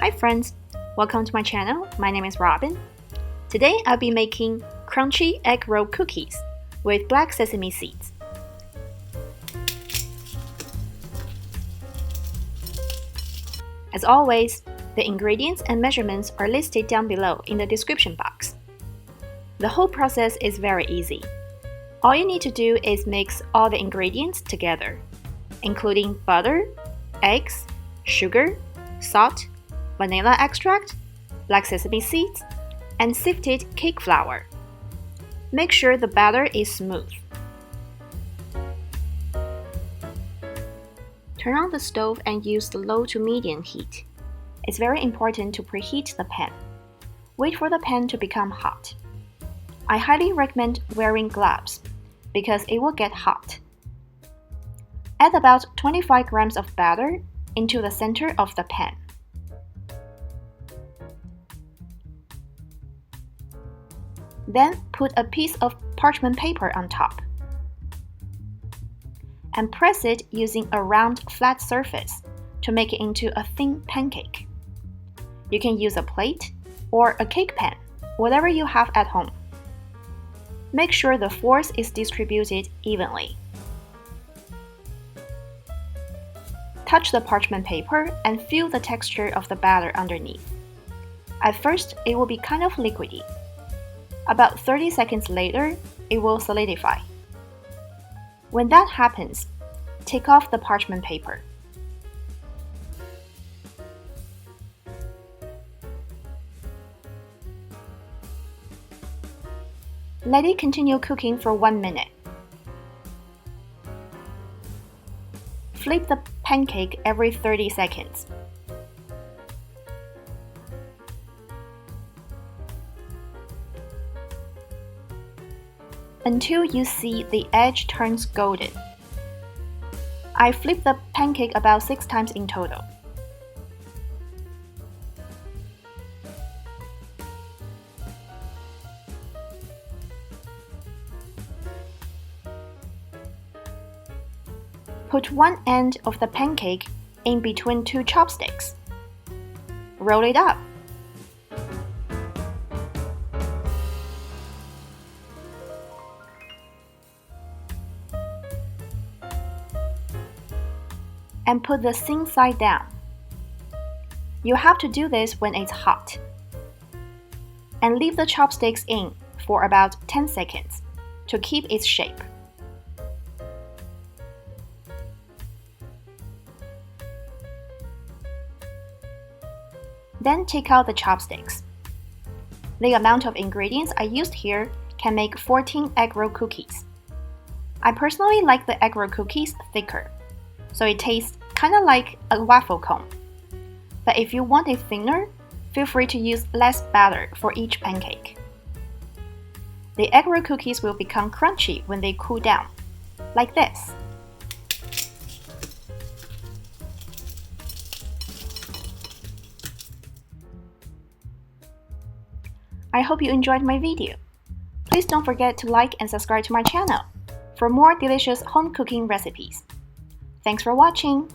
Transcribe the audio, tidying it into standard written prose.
Hi friends, welcome to my channel. My name is Robin. Today I'll be making crunchy egg roll cookies with black sesame seeds. As always, the ingredients and measurements are listed down below in the description box. The whole process is very easy. All you need to do is mix all the ingredients together, including butter, eggs, sugar, salt, vanilla extract, black sesame seeds, and sifted cake flour. Make sure the batter is smooth. Turn on the stove and use the low to medium heat. It's very important to preheat the pan. Wait for the pan to become hot. I highly recommend wearing gloves because it will get hot. Add about 25 grams of batter into the center of the pan. Then put a piece of parchment paper on top and press it using a round flat surface to make it into a thin pancake. You can use a plate or a cake pan, whatever you have at home. Make sure the force is distributed evenly. Touch the parchment paper and feel the texture of the batter underneath. At first, it will be kind of liquidy. About 30 seconds later, it will solidify. When that happens, take off the parchment paper. Let it continue cooking for 1 minute. Flip the pancake every 30 seconds. Until you see the edge turns golden. I flip the pancake about 6 times in total. Put one end of the pancake in between 2 chopsticks. Roll it up. And put the thin side down. You have to do this when it's hot. And leave the chopsticks in for about 10 seconds to keep its shape. Then take out the chopsticks. The amount of ingredients I used here can make 14 egg roll cookies. I personally like the egg roll cookies thicker, so it tastes kind of like a waffle cone. But if you want it thinner, feel free to use less batter for each pancake. The egg roll cookies will become crunchy when they cool down, like this. I hope you enjoyed my video. Please don't forget to like and subscribe to my channel for more delicious home cooking recipes. Thanks for watching!